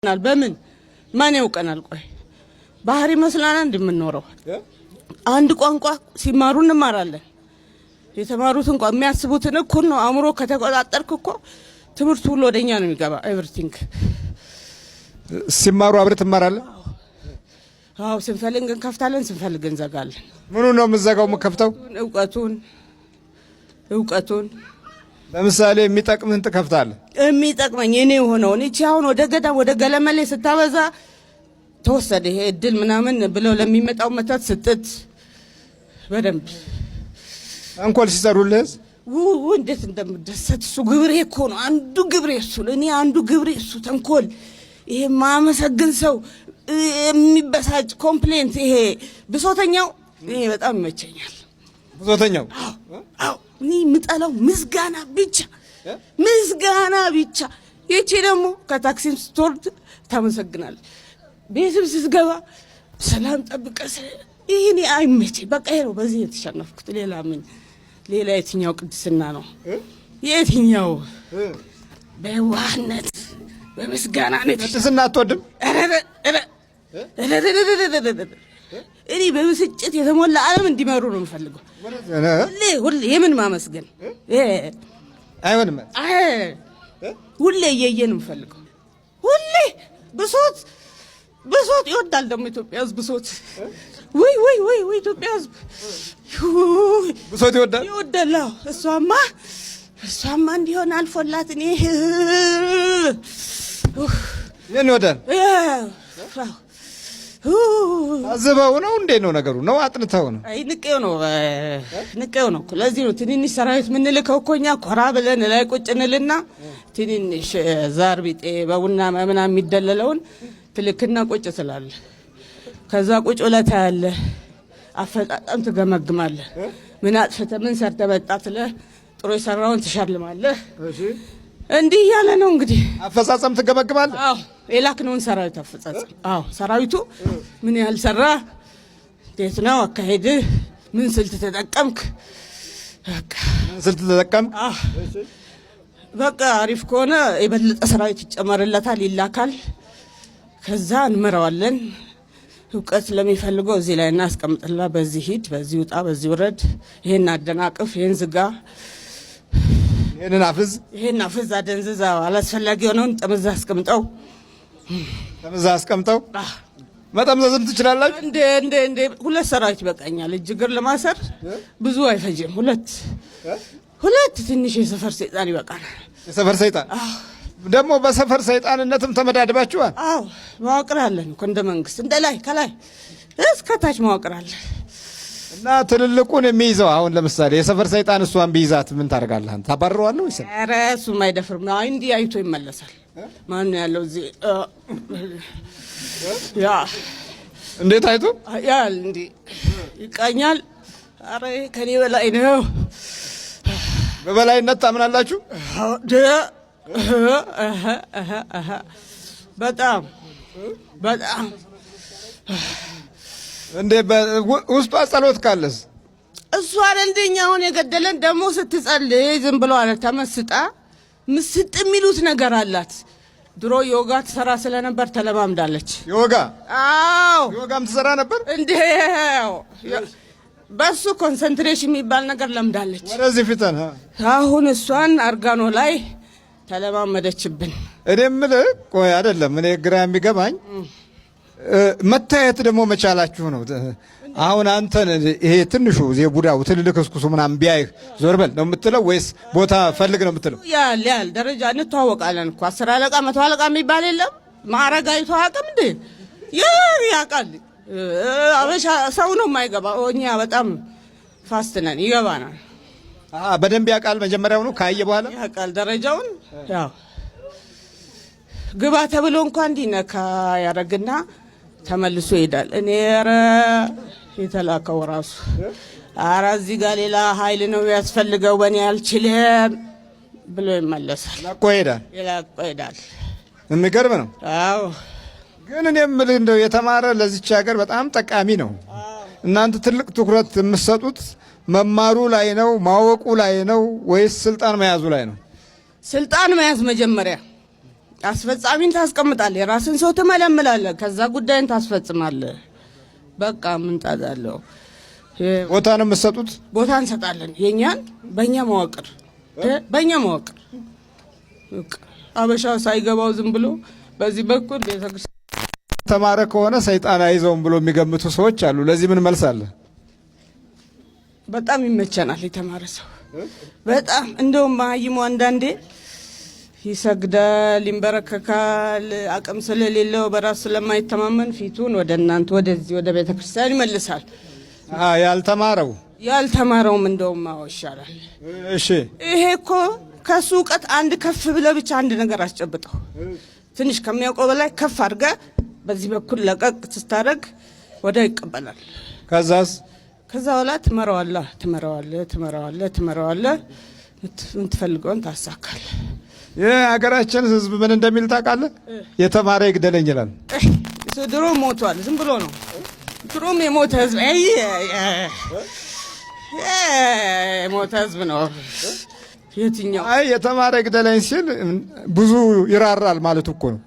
በምን ማን ያውቀናል? ቆይ ባህሪ መስላና እንደምንኖረው አንድ ቋንቋ ሲማሩ እንማራለን። የተማሩትን ቋንቋ የሚያስቡትን እኩል ነው። አእምሮ ከተቆጣጠርክ እኮ ትምህርቱ ሁሉ ወደኛ ነው የሚገባ። ኤቭሪቲንግ ሲማሩ አብረህ ትማራለህ? አዎ፣ ስንፈልግ እንከፍታለን፣ ስንፈልግ እንዘጋለን። ምኑ ነው የምትዘጋው የምትከፍተው? እውቀቱን ለምሳሌ የሚጠቅምህን ትከፍታለህ? የሚጠቅመኝ እኔ ሆነውን እቺ አሁን ወደ ገዳም ወደ ገለመሌ ስታበዛ ተወሰደ ይሄ እድል ምናምን ብለው ለሚመጣው መታት ስጥት በደንብ አንኮል ሲሰሩልህ እንዴት እንደምደሰት እሱ ግብሬ እኮ ነው። አንዱ ግብሬ እሱ እኔ አንዱ ግብሬ እሱ ተንኮል ይሄ ማመሰግን ሰው የሚበሳጭ ኮምፕሌንት ይሄ ብሶተኛው እኔ በጣም ይመቸኛል። ብሶተኛው አዎ እኔ የምጠላው ምስጋና ብቻ። ይቺ ደግሞ ከታክሲም ስትወርድ ታመሰግናለች፣ ቤትም ስትገባ ሰላም ጠብቀህ ይሄኔ አይመቸኝ። በቃ ይሄ ነው በዚህ የተሸነፍኩት። ሌላ የትኛው ቅድስና ነው? የትኛው በዋህነት በምስጋና ነው? ቅድስና አትወድም? እኔ በብስጭት የተሞላ ዓለም እንዲመሩ ነው የምፈልገው። ሁሌ የምን ማመስገን አይሆንም። ሁሌ እየየን የምፈልገው ሁሌ ብሶት ይወዳል ደግሞ ኢትዮጵያ ሕዝብ ብሶት ወይ ኢትዮጵያ ሕዝብ ብሶት ይወዳል። እሷማ እንዲሆን አልፎላት እኔ ምን ይወዳል? አዝበው ነው እንዴ ነው ነገሩ? ነው አጥንተው ነው? አይ ንቄው ነው። ለዚህ ነው ትንንሽ ሰራዊት ምንልከው እኮ እኛ ኮራ ብለን ላይ ቁጭ እንልና ትንንሽ ዛር ቢጤ በቡና ምናምን የሚደለለውን ትልክና ቁጭ ትላለህ። ከዛ ቁጭ ብለህ ታያለህ፣ አፈጣጣም ትገመግማለህ። ምን አጥፍተህ ምን ሰርተህ መጣ ትለህ፣ ጥሩ የሰራውን ትሸልማለህ። እንዲህ እያለ ነው እንግዲህ አፈጻጸም ትገመግማለህ። አዎ የላክነውን ሰራዊት አፈጻጸም። አዎ ሰራዊቱ ምን ያህል ሰራ፣ እንዴት ነው አካሄድ፣ ምን ስልት ተጠቀምክ፣ በቃ አሪፍ ከሆነ የበለጠ ሰራዊት ይጨመርለታል፣ ይላካል። ከዛ እንመራዋለን። እውቀት ለሚፈልገው እዚህ ላይ እናስቀምጥላ፣ በዚህ ሂድ፣ በዚህ ውጣ፣ በዚህ ውረድ፣ ይሄን አደናቅፍ፣ ይሄን ዝጋ፣ ይሄን አፍዝ፣ አደንዝዛ፣ አላስፈላጊ የሆነውን ጠመዛ አስቀምጠው። መጠምዘዝም ትችላላችሁ እንዴ? ሁለት ሰራዊት ይበቃኛል። እጅግር ለማሰር ብዙ አይፈጅም። ሁለት ትንሽ የሰፈር ሰይጣን ይበቃናል። የሰፈር ሰይጣን ደግሞ በሰፈር ሰይጣንነትም ተመዳድባችኋል? አዎ መዋቅር አለን እኮ እንደ መንግስት፣ እንደ ላይ ከላይ እስከ ታች መዋቅር አለ። እና ትልልቁን የሚይዘው አሁን ለምሳሌ የሰፈር ሰይጣን እሷን ቢይዛት ምን ታደርጋለህ? ታባርረዋለህ ወይስ? ኧረ እሱም አይደፍርም። አይ እንዲህ አይቶ ይመለሳል። ማን ነው ያለው እዚህ? ያ እንዴት አይቶ ያል እንዲህ ይቃኛል። ኧረ ከኔ በላይ ነው። በበላይነት ታምናላችሁ? በጣም እንዴ ውስጧ ጸሎት ካለስ እሱ አይደልኝ አሁን የገደለን። ደግሞ ስትጸልይ ዝም ብሎ አለ ተመስጣ ምስጥ የሚሉት ነገር አላት። ድሮ ዮጋ ትሰራ ስለነበር ተለማምዳለች። ዮጋ? አዎ ዮጋም ትሰራ ነበር እንዴ? በሱ ኮንሰንትሬሽን የሚባል ነገር ለምዳለች። ወደዚህ ፊተን አሁን እሷን አርጋኖ ላይ ተለማመደችብን። እኔ የምልህ ቆይ አይደለም፣ እኔ ግራ የሚገባኝ መታየት ደግሞ መቻላችሁ ነው። አሁን አንተን ይሄ ትንሹ የቡዳው ትልልቅ እስኩሱ ምናምን ቢያይህ ዞር በል ነው የምትለው ወይስ ቦታ ፈልግ ነው የምትለው? ያል ደረጃ እንተዋወቃለን እኮ 10 አለቃ 100 አለቃ የሚባል የለም። ማዕረግ አይቶ አቅም እንዴ ያውቃል። አበሻ ሰው ነው የማይገባ። እኛ በጣም ፋስት ነን፣ ይገባናል። በደንብ ያውቃል። መጀመሪያው ነው ካየ በኋላ ያውቃል ደረጃውን። ያው ግባ ተብሎ እንኳን እንዲነካ ያደርግና ተመልሶ ይሄዳል። እኔ ኧረ የተላከው ራሱ ኧረ እዚህ ጋር ሌላ ኃይል ነው ያስፈልገው በእኔ አልችልም ብሎ ይመለሳል። ለቆ ይሄዳል። የሚገርም ነው። አዎ ግን እኔ የምልህ እንደው የተማረ ለዚች ሀገር በጣም ጠቃሚ ነው። እናንተ ትልቅ ትኩረት የምትሰጡት መማሩ ላይ ነው ማወቁ ላይ ነው ወይስ ስልጣን መያዙ ላይ ነው? ስልጣን መያዝ መጀመሪያ አስፈጻሚን ታስቀምጣለህ፣ የራስን ሰው ትመለምላለህ፣ ከዛ ጉዳይን ታስፈጽማለህ። በቃ ምን ጣጣለው? ቦታ ነው የምትሰጡት? ቦታ እንሰጣለን። የኛን በእኛ መዋቅር አበሻ ሳይገባው ዝም ብሎ በዚህ በኩል ቤተክርስቲያን ተማረ ከሆነ ሰይጣን አይዘውም ብሎ የሚገምቱ ሰዎች አሉ። ለዚህ ምን መልስ አለ? በጣም ይመቸናል የተማረ ሰው በጣም እንደውም ማይሙ አንዳንዴ ይሰግዳል፣ ይንበረከካል። አቅም ስለሌለው በራሱ ስለማይተማመን ፊቱን ወደ እናንተ ወደዚህ ወደ ቤተክርስቲያን ይመልሳል። ያልተማረውም እንደውም ይሻላል። እሺ ይሄ እኮ ከሱ እውቀት አንድ ከፍ ብለህ ብቻ አንድ ነገር አስጨብጠው ትንሽ ከሚያውቀው በላይ ከፍ አድርገህ በዚህ በኩል ለቀቅ ስታደርግ ወደ ይቀበላል። ከዛ በኋላ ትመራዋለህ የምትፈልገውን ታሳካለህ። የሀገራችን ሕዝብ ምን እንደሚል ታውቃለህ? የተማረ ይግደለኝ ይላል። ድሮ ሞቷል፣ ዝም ብሎ ነው። ድሮም የሞተ ሕዝብ የሞተ ሕዝብ ነው። የትኛው የተማረ ይግደለኝ ሲል ብዙ ይራራል ማለት እኮ ነው።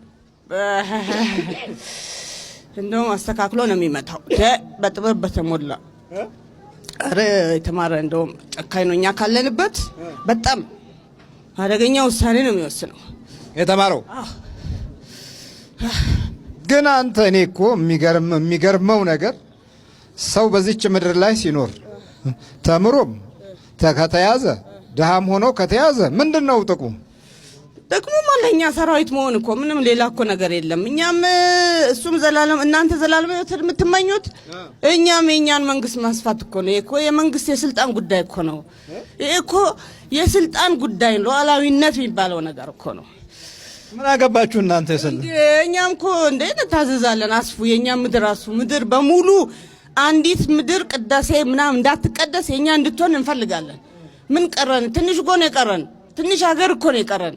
እንደውም አስተካክሎ ነው የሚመታው በጥበብ በተሞላ። ኧረ የተማረ እንደውም ጨካኝ ነው። እኛ ካለንበት በጣም አደገኛ ውሳኔ ነው የሚወስነው የተማረው። ግን አንተ እኔ እኮ የሚገርመው ነገር ሰው በዚች ምድር ላይ ሲኖር ተምሮም ከተያዘ ድሃም ሆኖ ከተያዘ ምንድን ነው ጥቅሙ? ጥቅሙማ ለእኛ ሰራዊት መሆን እኮ ምንም ሌላ እኮ ነገር የለም። እኛም እሱም ዘላለም እናንተ ዘላለም የምትመኙት እኛም የእኛን መንግስት ማስፋት እኮ ነው። እኮ የመንግስት የስልጣን ጉዳይ እኮ ነው። ይሄ እኮ የስልጣን ጉዳይ ነው። ሉዓላዊነት የሚባለው ነገር እኮ ነው። ምን አገባችሁ እናንተ? እኛም እኮ እንታዘዛለን። አስፉ የእኛም ምድር በሙሉ አንዲት ምድር ቅዳሴ ምናምን እንዳትቀደስ የእኛ እንድትሆን እንፈልጋለን። ምን ቀረን? ትንሽ እኮ ነው የቀረን። ትንሽ ሀገር እኮ ነው የቀረን።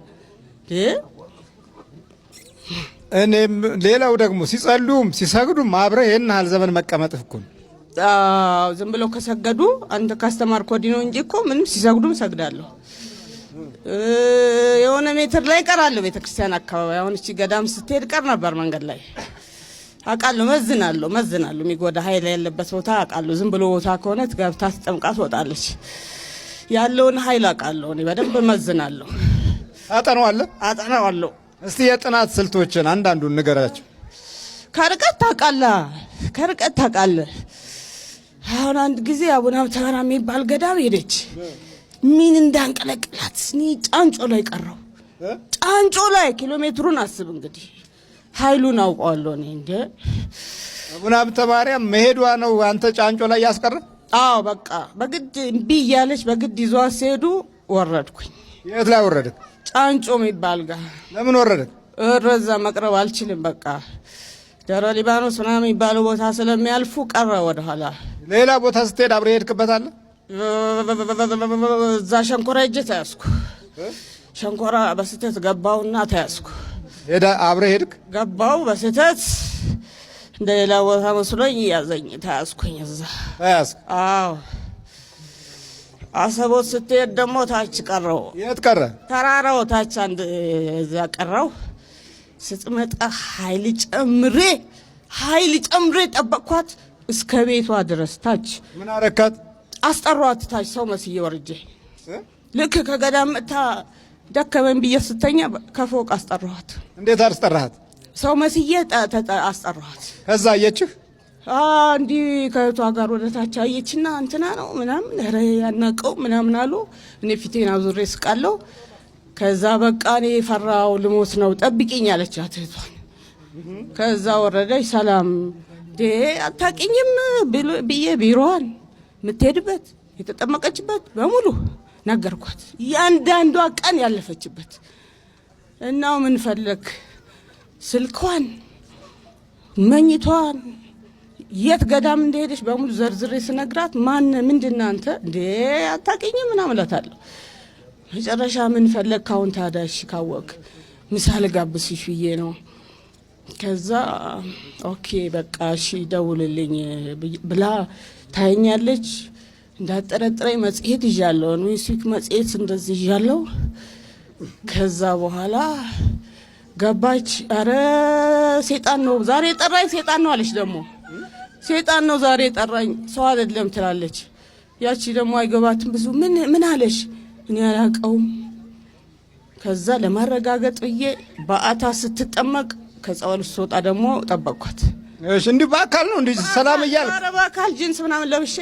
እኔም ሌላው ደግሞ ሲጸልዩም ሲሰግዱም አብረህ ይህን ያህል ዘመን መቀመጥህ እኮ ነው። ዝም ብለው ከሰገዱ አንተ ካስተማርክ ወዲህ ነው እንጂ እኮ ምንም ሲሰግዱም ሰግዳለሁ። የሆነ ሜትር ላይ ቀራለሁ ቤተክርስቲያን አካባቢ። አሁን እቺ ገዳም ስትሄድ ቀር ነበር መንገድ ላይ አውቃለሁ። መዝናለሁ የሚጎዳ ኃይል ያለበት ቦታ አውቃለሁ። ዝም ብሎ ቦታ ከሆነ ገብታ ትጠምቃ ትወጣለች። ያለውን ኃይል አውቃለሁ። እኔ በደንብ መዝናለሁ። አጠናዋለሁ። እስቲ የጥናት ስልቶችን አንዳንዱን ንገራቸው። ከርቀት ታውቃለህ። አሁን አንድ ጊዜ አቡነ ሀብተ ማርያም የሚባል ገዳም ሄደች። ምን እንዳንቀለቅላት እኔ ጫንጮ ላይ ቀረው። ጫንጮ ላይ ኪሎ ሜትሩን አስብ እንግዲህ ኃይሉን አውቀዋለሁ እኔ እንደ አቡነ ሀብተ ማርያም መሄዷ ነው አንተ ጫንጮ ላይ ያስቀረ? አዎ በቃ በግድ እምቢ እያለች በግድ ይዟ ሲሄዱ ወረድኩኝ። የት ላይ ወረድክ? ጫንጮ የሚባል ጋር። ለምን ወረድክ? እዛ መቅረብ አልችልም። በቃ ደብረ ሊባኖስ ምናምን የሚባለው ቦታ ስለሚያልፉ ቀረ ወደኋላ። ሌላ ቦታ ስትሄድ አብረህ ሄድክበታል? እዛ ሸንኮራ ሄጄ ተያዝኩ። ሸንኮራ በስህተት ገባውና ተያዝኩ። አብረህ ሄድክ? ገባው በስህተት እንደ ሌላ ቦታ መስሎኝ ያዘኝ። ተያዝኩኝ። እዛ ተያዝክ? አዎ። አሰቦት ስትሄድ ደግሞ ታች ቀረው። የት ቀረ? ተራራው ታች አንድ እዛ ቀረው። ስትመጣ ኃይል ጨምሬ ጠበቅኳት እስከ ቤቷ ድረስ ታች። ምን አረካት? አስጠሯት። ታች ሰው መስዬ ወርጄ ልክ ከገዳም መታ ደከመኝ ብዬ ስተኛ ከፎቅ አስጠሯት። እንዴት አስጠራሃት? ሰው መስዬ አስጠሯት። ከዛ አየችህ? እንዲህ ከእህቷ ጋር ወደ ታች አየችና እንትና ነው ምናምን ኧረ ያናቀው ምናምን አሉ። እኔ ፊቴን አዙሬ ስቃለሁ። ከዛ በቃ እኔ ፈራው ልሞት ነው ጠብቂኝ አለቻት እህቷን። ከዛ ወረደች። ሰላም አታውቂኝም ብዬ ቢሮዋን የምትሄድበት የተጠመቀችበት በሙሉ ነገርኳት። ያንዳንዷ ቀን ያለፈችበት እናው ምን ፈለክ ስልኳን መኝቷን የት ገዳም እንደሄደች በሙሉ ዘርዝሬ ስነግራት ምንድን አንተ አታውቂኝም ምናምን እላታለሁ። መጨረሻ ምን ፈለክ አሁን ታዳሽ ካወቅ ምሳ ልጋብዝሽ ብዬ ነው። ከዛ ኦኬ በቃ እሺ ደውልልኝ ብላ ታየኛለች። እንዳጠረጥረኝ መጽሔት ይዣለሁ፣ ኒውስዊክ መጽሔት እንደዚህ ይዣለሁ። ከዛ በኋላ ገባች። አረ ሴጣን ነው ዛሬ ጠራኝ፣ ሴጣን ነው አለች። ደግሞ ሴጣን ነው ዛሬ ጠራኝ ሰው አይደለም ትላለች። ያቺ ደግሞ አይገባትም ብዙ። ምን አለሽ? እኔ አላውቀውም። ከዛ ለማረጋገጥ ብዬ በአታ ስትጠመቅ ከጸበል ስትወጣ ደግሞ ጠበቅኳት። እሺ እንዲህ በአካል ነው እንዲህ ሰላም እያልክ? ኧረ በአካል ጂንስ ምናምን ለብሼ